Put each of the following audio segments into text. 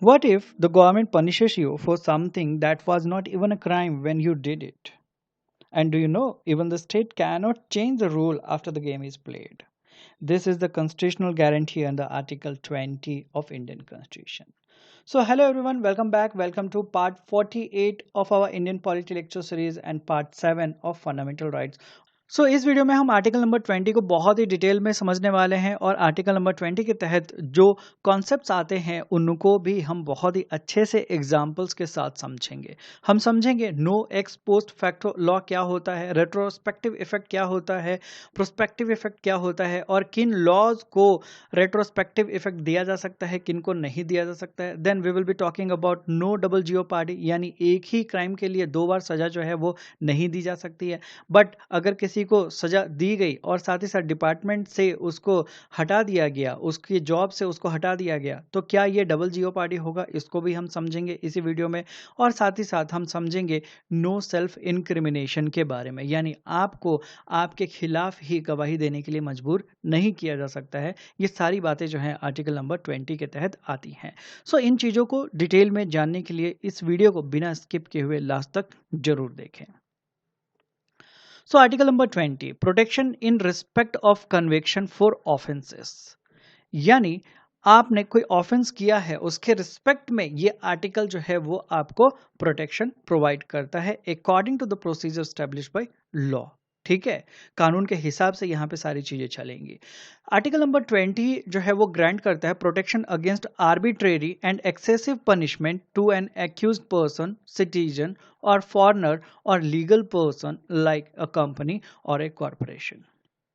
What if the government punishes you for something that was not even a crime when you did it? And do you know, even the state cannot change the rule after the game is played. This is the constitutional guarantee under Article 20 of Indian Constitution. So hello everyone, welcome back. Welcome to part 48 of our Indian Polity lecture series and part 7 of Fundamental Rights. इस video में हम article number 20 को बहुत ही detail में समझने वाले हैं और आर्टिकल नंबर 20 के तहत जो कॉन्सेप्ट्स आते हैं उनको भी हम बहुत ही अच्छे से एग्जांपल्स के साथ समझेंगे। हम समझेंगे no ex post facto law क्या होता है, रेट्रोस्पेक्टिव इफेक्ट क्या होता है, प्रोस्पेक्टिव इफेक्ट क्या होता है और किन लॉज को रेट्रोस्पेक्टिव इफेक्ट दिया जा सकता है, किन को नहीं दिया जा सकता है। Then we will be talking about no double jeopardy, यानी एक ही क्राइम के लिए दो बार सजा जो है वो नहीं दी जा सकती है। बट अगर किसी को सजा दी गई और साथ ही साथ डिपार्टमेंट से उसको हटा दिया गया, उसकी जॉब से उसको हटा दिया गया, तो क्या ये डबल जियोपार्डी होगा, इसको भी हम समझेंगे इसी वीडियो में। और साथ ही साथ हम समझेंगे नो सेल्फ इनक्रिमिनेशन के बारे में, यानी आपको आपके खिलाफ ही गवाही देने के लिए मजबूर नहीं किया जा सकता है। ये सारी बातें जो हैं आर्टिकल नंबर 20 के तहत आती हैं। इन चीज़ों को डिटेल में जानने के लिए इस वीडियो को बिना स्किप किए हुए लास्ट तक जरूर देखें। Article number 20, protection in respect of conviction for offences, यानी आपने कोई ऑफेंस किया है उसके रिस्पेक्ट में ये आर्टिकल जो है वो आपको प्रोटेक्शन प्रोवाइड करता है according to the procedure established by law. ठीक है, कानून के हिसाब से यहाँ पे सारी चीजें चलेंगी। आर्टिकल नंबर 20 जो है वो ग्रांट करता है protection against arbitrary and excessive punishment to an accused person, citizen और फॉरेनर और legal person like a company और ए कॉर्पोरेशन।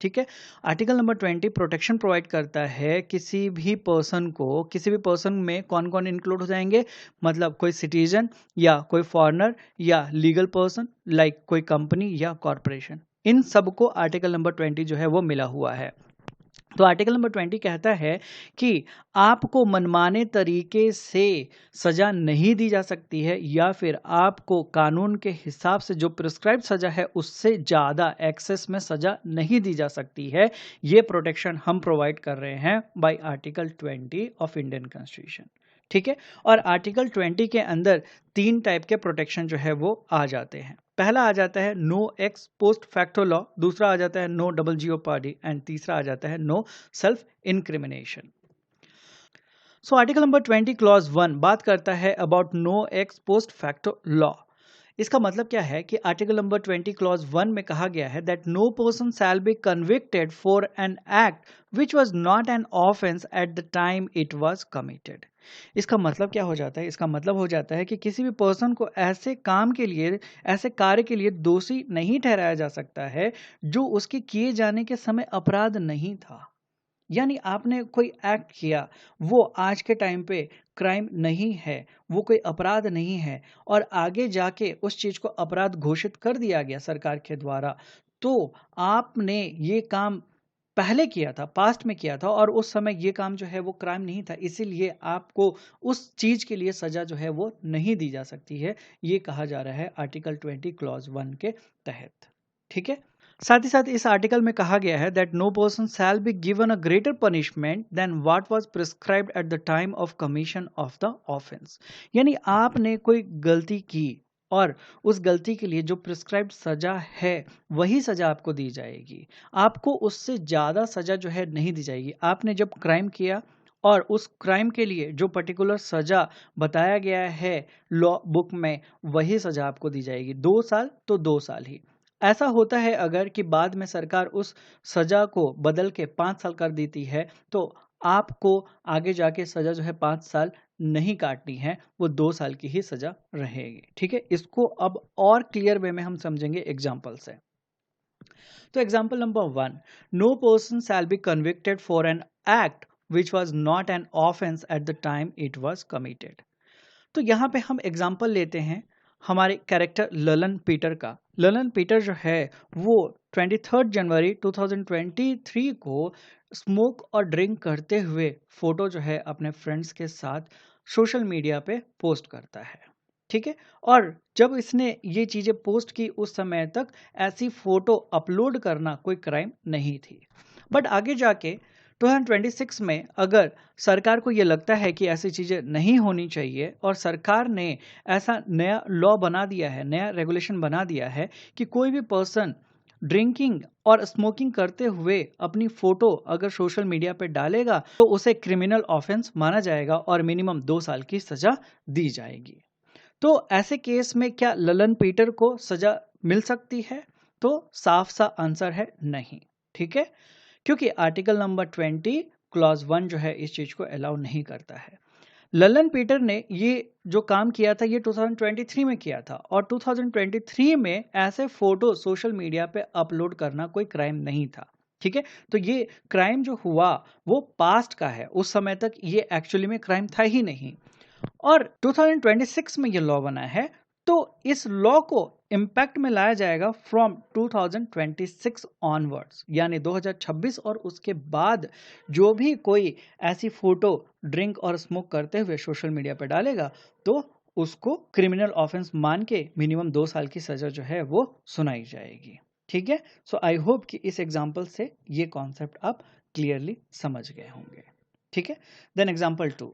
ठीक है, आर्टिकल नंबर 20 प्रोटेक्शन प्रोवाइड करता है किसी भी पर्सन को। किसी भी पर्सन में कौन कौन इंक्लूड हो जाएंगे, मतलब कोई सिटीजन या कोई फॉरेनर या लीगल पर्सन लाइक कोई कंपनी या कॉर्पोरेशन, इन सबको आर्टिकल नंबर 20 जो है वो मिला हुआ है। तो आर्टिकल नंबर 20 कहता है कि आपको मनमाने तरीके से सजा नहीं दी जा सकती है या फिर आपको कानून के हिसाब से जो प्रिस्क्राइब सजा है उससे ज़्यादा एक्सेस में सजा नहीं दी जा सकती है। ये प्रोटेक्शन हम प्रोवाइड कर रहे हैं bye article 20 of Indian constitution. ठीक है, और आर्टिकल 20 के अंदर 3 टाइप के प्रोटेक्शन जो है वो आ जाते हैं। पहला आ जाता है no ex post facto law, दूसरा आ जाता है नो डबल जियोपार्डी एंड तीसरा आ जाता है no self incrimination. Article number 20 clause 1 बात करता है about no ex post facto law. इसका मतलब क्या है कि आर्टिकल नंबर 20 क्लॉज 1 में कहा गया है that no person shall be convicted for an act which was not an offence at the time it was committed. इसका मतलब क्या हो जाता है, इसका मतलब हो जाता है कि किसी भी पर्सन को ऐसे काम के लिए, ऐसे कार्य के लिए दोषी नहीं ठहराया जा सकता है जो उसके किए जाने के समय अपराध नहीं था। यानी आपने कोई एक्ट किया, वो आज के टाइम पे क्राइम नहीं है, वो कोई अपराध नहीं है और आगे जाके उस चीज को अपराध घोषित कर दिया गया सरकार के द्वारा, तो आपने ये काम पहले किया था, पास्ट में किया था और उस समय ये काम जो है वो क्राइम नहीं था, इसीलिए आपको उस चीज के लिए सजा जो है वो नहीं दी जा सकती है। ये कहा जा रहा है आर्टिकल 20 क्लॉज 1 के तहत। ठीक है, साथ ही साथ इस आर्टिकल में कहा गया है that no person shall be given a greater punishment than what was prescribed at the time of commission of the offence, यानी आपने कोई गलती की और उस गलती के लिए जो प्रिस्क्राइब्ड सजा है वही सजा आपको दी जाएगी, आपको उससे ज़्यादा सजा जो है नहीं दी जाएगी। आपने जब क्राइम किया और उस क्राइम के लिए जो पर्टिकुलर सजा बताया गया है लॉ बुक में, वही सजा आपको दी जाएगी। 2 साल तो 2 साल ही। ऐसा होता है अगर कि बाद में सरकार उस सजा को बदल के 5 साल कर देती है, तो आपको आगे जाके सजा जो है 5 साल नहीं काटनी है, वो 2 साल की ही सजा रहेगी। ठीक है, इसको अब और क्लियर वे में हम समझेंगे एग्जाम्पल से। तो example number 1, no person shall be convicted for an act which was not an offence at the time it was committed. तो यहाँ पे हम एग्जाम्पल लेते हैं हमारे कैरेक्टर ललन पीटर का। ललन पीटर जो है वो 23 जनवरी 2023 को स्मोक और ड्रिंक करते हुए फोटो जो है अपने फ्रेंड्स के साथ सोशल मीडिया पे पोस्ट करता है। ठीक है, और जब इसने ये चीज़ें पोस्ट की उस समय तक ऐसी फोटो अपलोड करना कोई क्राइम नहीं थी। बट आगे जाके 2026 में अगर सरकार को ये लगता है कि ऐसी चीज़ें नहीं होनी चाहिए और सरकार ने ऐसा नया लॉ बना दिया है, नया रेगुलेशन बना दिया है कि कोई भी पर्सन ड्रिंकिंग और स्मोकिंग करते हुए अपनी फोटो अगर सोशल मीडिया पे डालेगा तो उसे क्रिमिनल ऑफेंस माना जाएगा और मिनिमम 2 साल की सजा दी जाएगी। तो ऐसे केस में क्या ललन पीटर को सजा मिल सकती है? तो साफ सा आंसर है नहीं। ठीक है, क्योंकि आर्टिकल नंबर 20 क्लॉज 1 जो है इस चीज को अलाउ नहीं करता है। ललन पीटर ने ये जो काम किया था ये 2023 में किया था और 2023 में ऐसे फोटो सोशल मीडिया पे अपलोड करना कोई क्राइम नहीं था। ठीक है, तो ये क्राइम जो हुआ वो पास्ट का है, उस समय तक ये एक्चुअली में क्राइम था ही नहीं। और 2026 में ये लॉ बना है, तो इस लॉ को इम्पैक्ट में लाया जाएगा फ्रॉम 2026 ऑनवर्ड्स, यानी 2026 और उसके बाद जो भी कोई ऐसी फोटो ड्रिंक और स्मोक करते हुए सोशल मीडिया पर डालेगा तो उसको क्रिमिनल ऑफेंस मान के मिनिमम 2 साल की सजा जो है वो सुनाई जाएगी। ठीक है, सो आई होप कि इस एग्जाम्पल से ये कॉन्सेप्ट आप क्लियरली समझ गए होंगे। ठीक है, then example 2,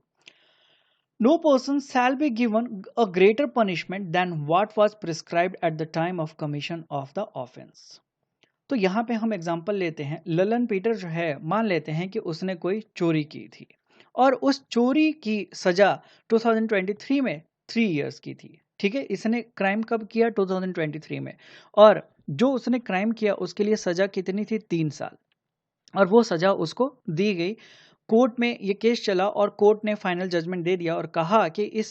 no person shall be given a greater punishment than what was prescribed at the time of commission of the offense। तो यहाँ पे हम एग्जांपल लेते हैं, ललन पीटर जो है मान लेते हैं कि उसने कोई चोरी की थी और उस चोरी की सजा 2023 में 3 इयर्स की थी। ठीक है, इसने क्राइम कब किया? 2023 में। और जो उसने क्राइम किया उसके लिए सजा कितनी थी? 3 साल। और वो सजा उसको दी गई। कोर्ट में ये केस चला और कोर्ट ने फाइनल जजमेंट दे दिया और कहा कि इस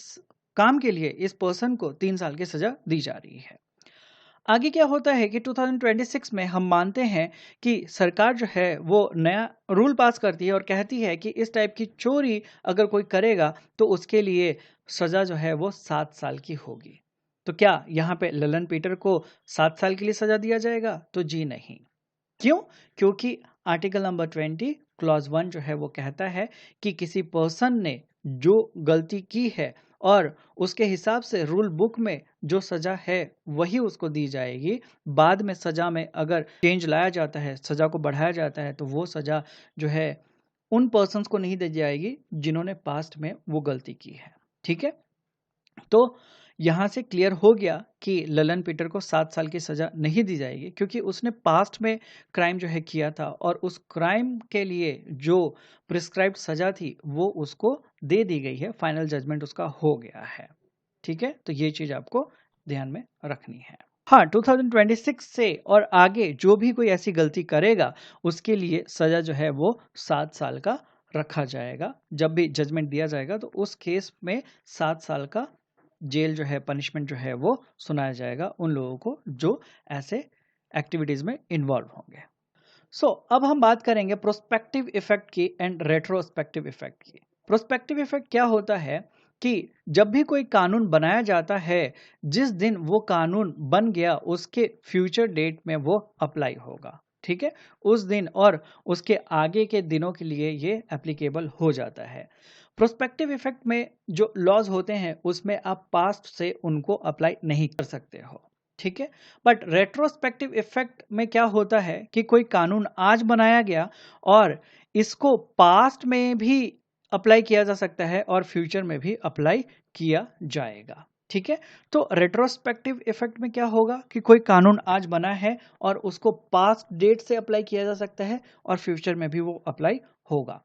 काम के लिए इस पर्सन को 3 साल की सजा दी जा रही है। आगे क्या होता है कि 2026 में हम मानते हैं कि सरकार जो है वो नया रूल पास करती है और कहती है कि इस टाइप की चोरी अगर कोई करेगा तो उसके लिए सजा जो है वो 7 साल की होगी। तो क्या यहाँ पे ललन पीटर को 7 साल के लिए सजा दिया जाएगा? तो जी नहीं। क्यों? क्योंकि आर्टिकल नंबर 20 क्लॉज 1 जो है वो कहता है कि किसी पर्सन ने जो गलती की है और उसके हिसाब से रूल बुक में जो सजा है वही उसको दी जाएगी। बाद में सजा में अगर चेंज लाया जाता है, सजा को बढ़ाया जाता है, तो वो सजा जो है उन पर्सन्स को नहीं दी जाएगी जिन्होंने पास्ट में वो गलती की है। ठीक है, तो यहाँ से क्लियर हो गया कि ललन पीटर को 7 साल की सजा नहीं दी जाएगी क्योंकि उसने पास्ट में क्राइम जो है किया था और उस क्राइम के लिए जो प्रिस्क्राइब्ड सजा थी वो उसको दे दी गई है, फाइनल जजमेंट उसका हो गया है। ठीक है, तो ये चीज आपको ध्यान में रखनी है। हाँ, 2026 से और आगे जो भी कोई ऐसी गलती करेगा उसके लिए सजा जो है वो 7 साल का रखा जाएगा। जब भी जजमेंट दिया जाएगा तो उस केस में 7 साल का जेल जो है, पनिशमेंट जो है वो सुनाया जाएगा उन लोगों को जो ऐसे एक्टिविटीज में इन्वॉल्व होंगे। सो अब हम बात करेंगे प्रोस्पेक्टिव इफेक्ट की एंड रेट्रोस्पेक्टिव इफेक्ट की। प्रोस्पेक्टिव इफेक्ट क्या होता है कि जब भी कोई कानून बनाया जाता है, जिस दिन वो कानून बन गया उसके फ्यूचर डेट में वो अप्लाई होगा। ठीक है, उस दिन और उसके आगे के दिनों के लिए ये एप्लीकेबल हो जाता है। प्रोस्पेक्टिव इफेक्ट में जो लॉज होते हैं उसमें आप पास्ट से उनको अप्लाई नहीं कर सकते हो। ठीक है, बट रेट्रोस्पेक्टिव इफेक्ट में क्या होता है कि कोई कानून आज बनाया गया और इसको पास्ट में भी अप्लाई किया जा सकता है और फ्यूचर में भी अप्लाई किया जाएगा। ठीक है, तो रेट्रोस्पेक्टिव इफेक्ट में क्या होगा कि कोई कानून आज बना है और उसको पास्ट डेट से अप्लाई किया जा सकता है और फ्यूचर में भी वो अप्लाई होगा।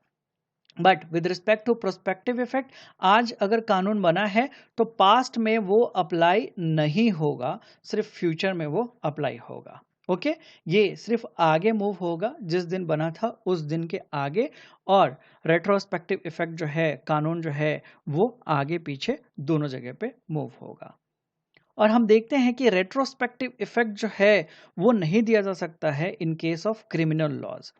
But with respect to prospective effect, आज अगर कानून बना है तो पास्ट में वो अप्लाई नहीं होगा, सिर्फ फ्यूचर में वो अप्लाई होगा। ओके, ये सिर्फ आगे मूव होगा, जिस दिन बना था उस दिन के आगे, और रेट्रोस्पेक्टिव इफेक्ट जो है, कानून जो है वो आगे पीछे दोनों जगह पे मूव होगा। और हम देखते हैं कि रेट्रोस्पेक्टिव इफेक्ट जो है वो नहीं दिया जा सकता है in case of criminal laws.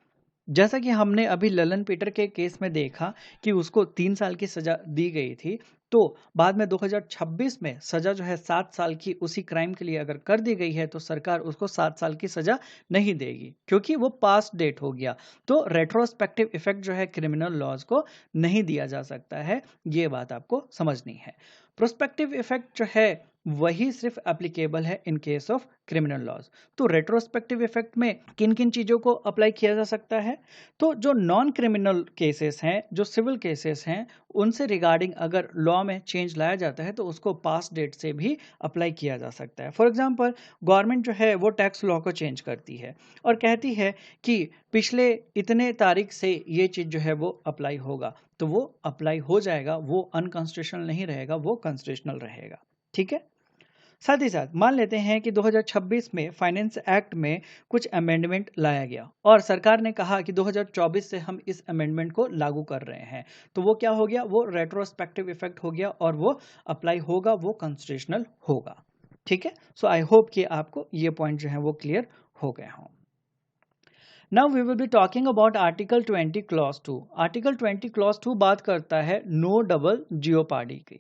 जैसा कि हमने अभी ललन पीटर के केस में देखा कि उसको 3 साल की सजा दी गई थी, तो बाद में 2026 में सजा जो है 7 साल की उसी क्राइम के लिए अगर कर दी गई है तो सरकार उसको 7 साल की सजा नहीं देगी, क्योंकि वो पास्ट डेट हो गया। तो रेट्रोस्पेक्टिव इफेक्ट जो है क्रिमिनल लॉज को नहीं दिया जा सकता है, ये बात आपको समझनी है। प्रोस्पेक्टिव इफेक्ट जो है वही सिर्फ एप्लीकेबल है in case of criminal laws. तो रेट्रोस्पेक्टिव इफेक्ट में किन किन चीजों को अप्लाई किया जा सकता है? तो जो नॉन क्रिमिनल केसेस हैं, जो सिविल केसेस हैं, उनसे रिगार्डिंग अगर लॉ में चेंज लाया जाता है तो उसको पास्ट डेट से भी अप्लाई किया जा सकता है। फॉर एग्जांपल, गवर्नमेंट जो है वो टैक्स लॉ को चेंज करती है और कहती है कि पिछले इतने तारीख से ये चीज जो है वो अप्लाई होगा, तो वो अप्लाई हो जाएगा, वो अनकॉन्स्टिट्यूशनल नहीं रहेगा, वो कॉन्स्टिट्यूशनल रहेगा। ठीक है। साथ ही साथ मान लेते हैं कि 2026 में फाइनेंस एक्ट में कुछ अमेंडमेंट लाया गया और सरकार ने कहा कि 2024 से हम इस अमेंडमेंट को लागू कर रहे हैं, तो वो क्या हो गया? वो रेट्रोस्पेक्टिव इफेक्ट हो गया और वो अप्लाई होगा, वो कॉन्स्टिट्यूशनल होगा। ठीक है। सो आई होप कि आपको ये पॉइंट जो है वो क्लियर हो गए हों। Now we will be talking about Article 20 Clause 2. Article 20 Clause 2 बात करता है नो डबल जियोपार्डी की।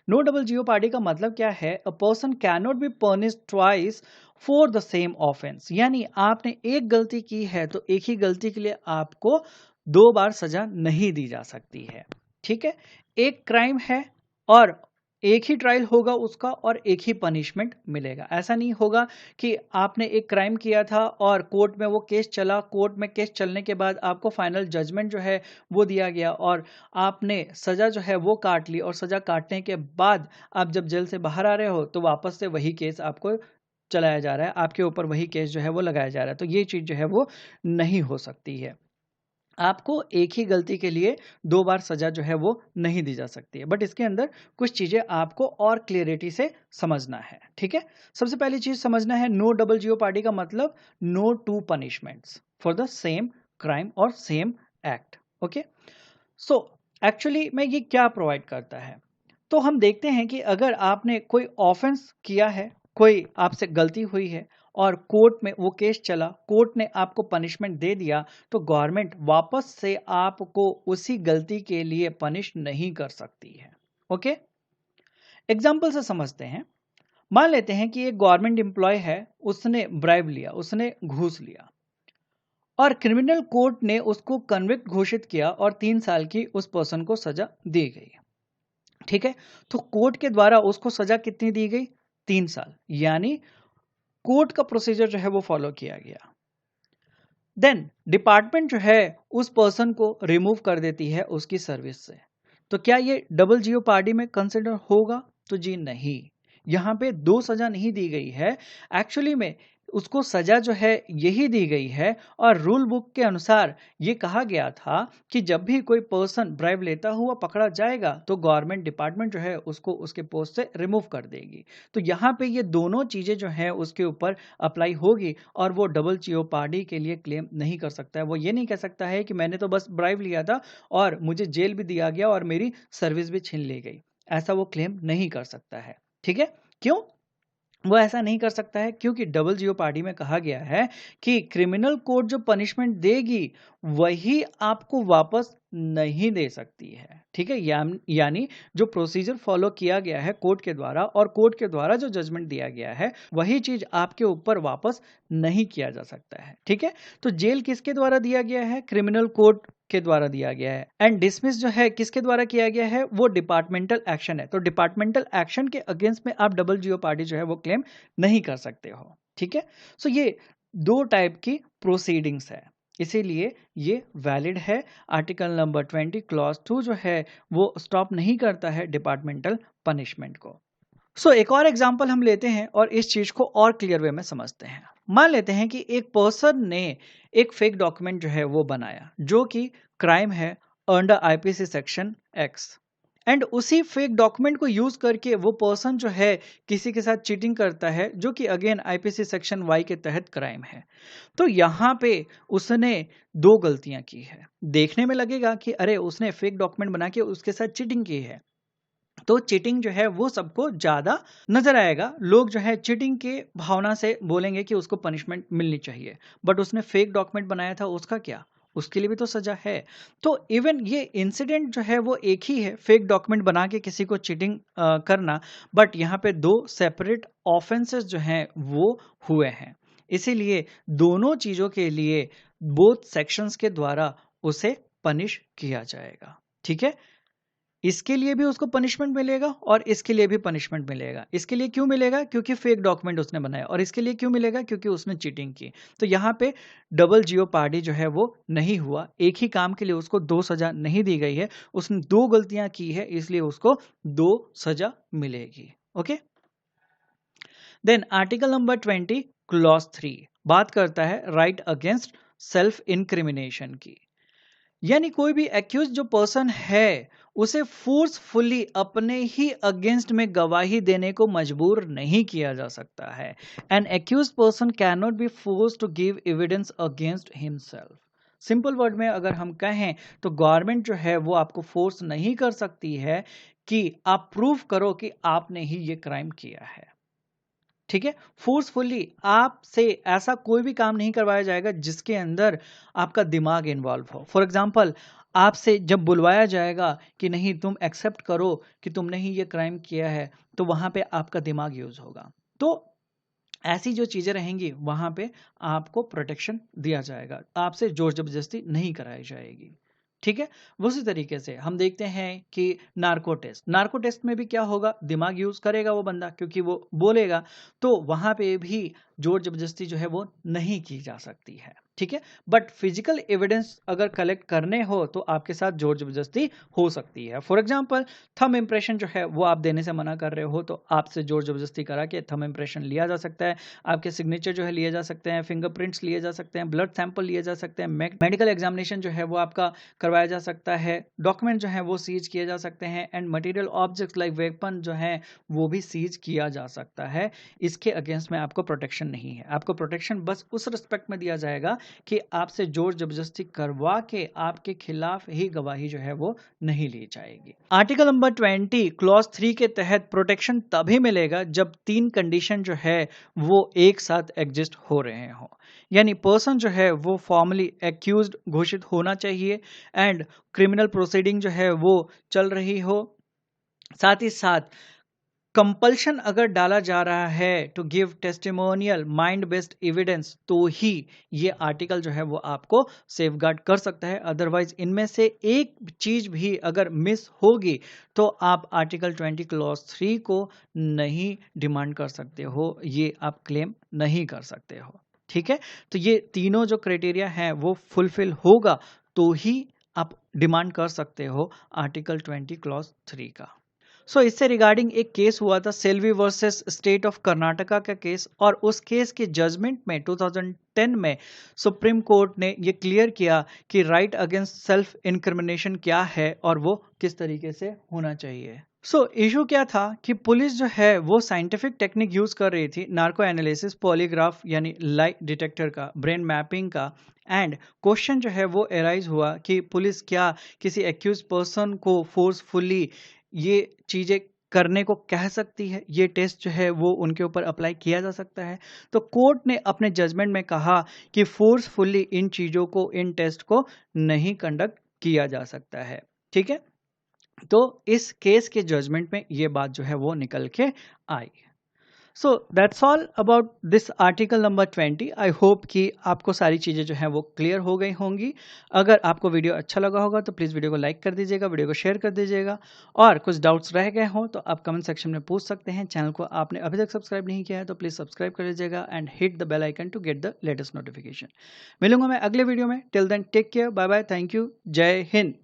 नो डबल जियोपार्डी का मतलब क्या है? A person can not be punished twice for the same offence. यानी आपने एक गलती की है तो एक ही गलती के लिए आपको 2 बार सजा नहीं दी जा सकती है। ठीक है। एक क्राइम है और एक ही ट्रायल होगा उसका और एक ही पनिशमेंट मिलेगा। ऐसा नहीं होगा कि आपने एक क्राइम किया था और कोर्ट में वो केस चला, कोर्ट में केस चलने के बाद आपको फाइनल जजमेंट जो है वो दिया गया और आपने सजा जो है वो काट ली और सजा काटने के बाद आप जब जेल से बाहर आ रहे हो तो वापस से वही केस आपको चलाया जा रहा है, आपके ऊपर वही केस जो है वो लगाया जा रहा है। तो ये चीज जो है वो नहीं हो सकती है। आपको एक ही गलती के लिए 2 बार सजा जो है वो नहीं दी जा सकती है। बट इसके अंदर कुछ चीजें आपको और क्लियरिटी से समझना है। ठीक है। सबसे पहली चीज समझना है, नो डबल जियोपार्डी का मतलब no two punishments for the same crime और same act. Okay. So actually में ये क्या प्रोवाइड करता है? तो हम देखते हैं कि अगर आपने कोई ऑफेंस किया है, कोई आपसे गलती हुई है और कोर्ट में वो केस चला, कोर्ट ने आपको पनिशमेंट दे दिया, तो गवर्नमेंट वापस से आपको उसी गलती के लिए पनिश नहीं कर सकती है। ओके। एग्जाम्पल से समझते हैं। मान लेते हैं कि एक गवर्नमेंट एम्प्लॉय है, उसने ब्राइब लिया, उसने घूस लिया और क्रिमिनल कोर्ट ने उसको कन्विक्ट घोषित किया और 3 साल की उस पर्सन को सजा दी गई। ठीक है। तो कोर्ट के द्वारा उसको सजा कितनी दी गई? 3 साल। यानी कोर्ट का प्रोसीजर जो है वो फॉलो किया गया। देन डिपार्टमेंट जो है उस पर्सन को रिमूव कर देती है उसकी सर्विस से। तो क्या ये डबल जियोपार्डी में कंसिडर होगा? तो जी नहीं। यहां पे 2 सजा नहीं दी गई है, एक्चुअली में उसको सजा जो है यही दी गई है। और रूल बुक के अनुसार ये कहा गया था कि जब भी कोई पर्सन ब्राइब लेता हुआ पकड़ा जाएगा तो गवर्नमेंट डिपार्टमेंट जो है उसको उसके पोस्ट से रिमूव कर देगी। तो यहाँ पे ये दोनों चीजें जो है उसके ऊपर अप्लाई होगी और वो डबल जियोपार्डी के लिए क्लेम नहीं कर सकता है। वो ये नहीं कह सकता है कि मैंने तो बस ब्राइब लिया था और मुझे जेल भी दिया गया और मेरी सर्विस भी छीन ली गई। ऐसा वो क्लेम नहीं कर सकता है। ठीक है। क्यों वो ऐसा नहीं कर सकता है? क्योंकि डबल जियोपार्डी में कहा गया है कि क्रिमिनल कोर्ट जो पनिशमेंट देगी वही आपको वापस नहीं दे सकती है। ठीक है। यानी जो प्रोसीजर फॉलो किया गया है कोर्ट के द्वारा और कोर्ट के द्वारा जो जजमेंट दिया गया है वही चीज आपके ऊपर वापस नहीं किया जा सकता है। ठीक है। तो जेल किसके द्वारा दिया गया है? क्रिमिनल कोर्ट के द्वारा दिया गया है। एंड डिसमिस जो है किसके द्वारा किया गया है? वो डिपार्टमेंटल एक्शन है। तो डिपार्टमेंटल एक्शन के अगेंस्ट में आप डबल जियोपार्डी जो है वो क्लेम नहीं कर सकते हो। ठीक है। सो ये 2 टाइप की प्रोसीडिंग्स है, इसीलिए ये वैलिड है। आर्टिकल नंबर 20 क्लॉज 2 जो है वो स्टॉप नहीं करता है डिपार्टमेंटल पनिशमेंट को। सो एक और एग्जांपल हम लेते हैं और इस चीज को और क्लियर वे में समझते हैं। मान लेते हैं कि एक पर्सन ने एक फेक डॉक्यूमेंट जो है वो बनाया जो कि क्राइम है under IPC section x. And उसी फेक डॉक्यूमेंट को यूज करके वो पर्सन जो है किसी के साथ चीटिंग करता है जो कि अगेन आईपीसी सेक्शन वाई के तहत क्राइम है। तो यहाँ पे उसने 2 गलतियां की है। देखने में लगेगा कि अरे उसने फेक डॉक्यूमेंट बना के उसके साथ चीटिंग की है, तो चीटिंग जो है वो सबको ज्यादा नजर आएगा। लोग जो है चीटिंग के भावना से बोलेंगे कि उसको पनिशमेंट मिलनी चाहिए। बट उसने फेक डॉक्यूमेंट बनाया था, उसका क्या? उसके लिए भी तो सजा है। तो इवन ये इंसिडेंट जो है वो एक ही है, फेक डॉक्यूमेंट बना के किसी को चीटिंग करना, बट यहाँ पे दो सेपरेट ऑफेंसेस जो हैं वो हुए हैं। इसीलिए दोनों चीजों के लिए बोथ सेक्शंस के द्वारा उसे पनिश किया जाएगा। ठीक है, इसके लिए भी उसको पनिशमेंट मिलेगा और इसके लिए भी पनिशमेंट मिलेगा। इसके लिए क्यों मिलेगा? क्योंकि फेक डॉक्यूमेंट उसने बनाया। और इसके लिए क्यों मिलेगा? क्योंकि उसने चीटिंग की। तो यहाँ पे डबल जियोपार्डी जो है वो नहीं हुआ। एक ही काम के लिए उसको दो सजा नहीं दी गई है, उसने दो गलतियां की है, इसलिए उसको दो सजा मिलेगी। Okay, then article number 20 clause 3 बात करता है राइट अगेंस्ट सेल्फ इनक्रिमिनेशन की। यानी कोई भी एक्यूज जो पर्सन है उसे फोर्सफुली अपने ही अगेंस्ट में गवाही देने को मजबूर नहीं किया जा सकता है। An accused person can not be force to give evidence against himself. Simple word में अगर हम कहें तो गवर्नमेंट जो है वो आपको फोर्स नहीं कर सकती है कि आप प्रूव करो कि आपने ही ये क्राइम किया है। ठीक है, फोर्सफुली आपसे ऐसा कोई भी काम नहीं करवाया जाएगा जिसके अंदर आपका दिमाग इन्वॉल्व हो। फॉर एग्जाम्पल, आपसे जब बुलवाया जाएगा कि नहीं तुम एक्सेप्ट करो कि तुमने ही ये क्राइम किया है, तो वहां पे आपका दिमाग यूज होगा। तो ऐसी जो चीजें रहेंगी वहां पे आपको प्रोटेक्शन दिया जाएगा, आपसे जोर जबरदस्ती नहीं कराई जाएगी। ठीक है, उसी तरीके से हम देखते हैं कि नार्को टेस्ट में भी क्या होगा, दिमाग यूज करेगा वो बंदा क्योंकि वो बोलेगा, तो वहां पे भी जोर जबरदस्ती जो है वो नहीं की जा सकती है। ठीक है, बट फिजिकल एविडेंस अगर कलेक्ट करने हो तो आपके साथ जोर जबरदस्ती हो सकती है। फॉर एग्जाम्पल, थंब इंप्रेशन जो है वो आप देने से मना कर रहे हो तो आपसे जोर जबरदस्ती करा के थंब इंप्रेशन लिया जा सकता है, आपके सिग्नेचर जो है लिए जा सकते हैं, फिंगरप्रिंट्स लिए जा सकते हैं, ब्लड सैंपल लिए जा सकते हैं, मेडिकल एग्जामिनेशन जो है वो आपका करवाया जा सकता है, डॉक्यूमेंट जो है वो सीज किए जा सकते हैं, and material objects like weapon जो है वो भी सीज किया जा सकता है। इसके अगेंस्ट में आपको प्रोटेक्शन नहीं है। आपको प्रोटेक्शन बस उस रिस्पेक्ट में दिया जाएगा कि आपसे जोर जबरदस्ती करवा के आपके खिलाफ ही गवाही जो है वो नहीं ली जाएगी। आर्टिकल नंबर 20 क्लॉज 3 के तहत प्रोटेक्शन तभी मिलेगा जब तीन कंडीशन जो है वो एक साथ एग्जिस्ट हो रहे हो। यानी पर्सन जो है वो फॉर्मली एक्यूज्ड घोषित होना चाहिए एंड क्रिमिनल प्रोसीडिंग जो है वो चल रही हो, साथ ही साथ कंपल्शन अगर डाला जा रहा है to give testimonial mind based evidence तो ही ये आर्टिकल जो है वो आपको सेफगार्ड कर सकता है। अदरवाइज इनमें से एक चीज भी अगर मिस होगी तो आप आर्टिकल 20 क्लॉज 3 को नहीं डिमांड कर सकते हो, ये आप क्लेम नहीं कर सकते हो। ठीक है, तो ये तीनों जो क्राइटेरिया हैं वो फुलफिल होगा तो ही आप डिमांड कर सकते हो आर्टिकल 20 क्लॉज 3 का। इससे रिगार्डिंग एक केस हुआ था, Selvi versus state of Karnataka का केस, और उस केस के जजमेंट में 2010 में सुप्रीम कोर्ट ने ये क्लियर किया कि राइट अगेंस्ट सेल्फ इनक्रिमिनेशन क्या है और वो किस तरीके से होना चाहिए। इशू क्या था कि पुलिस जो है वो साइंटिफिक टेक्निक यूज कर रही थी, नार्को एनालिसिस, पॉलीग्राफ यानी लाई डिटेक्टर का, ब्रेन मैपिंग का, एंड क्वेश्चन जो है वो एराइज हुआ कि पुलिस क्या किसी एक्यूज पर्सन को फोर्सफुली ये चीजें करने को कह सकती है, ये टेस्ट जो है वो उनके ऊपर अप्लाई किया जा सकता है। तो कोर्ट ने अपने जजमेंट में कहा कि फोर्सफुली इन चीजों को, इन टेस्ट को नहीं कंडक्ट किया जा सकता है। ठीक है, तो इस केस के जजमेंट में ये बात जो है वो निकल के आई। So that's all about this article number 20। I hope कि आपको सारी चीज़ें जो हैं वो क्लियर हो गई होंगी। अगर आपको वीडियो अच्छा लगा होगा तो प्लीज़ वीडियो को लाइक कर दीजिएगा, वीडियो को शेयर कर दीजिएगा, और कुछ डाउट्स रह गए हों तो आप कमेंट सेक्शन में पूछ सकते हैं। चैनल को आपने अभी तक सब्सक्राइब नहीं किया है तो प्लीज़ सब्सक्राइब कर लीजिएगा and hit the bell icon to get the latest notification. मिलूंगा मैं अगले वीडियो में। Till then take care, bye bye, thank you, जय हिंद।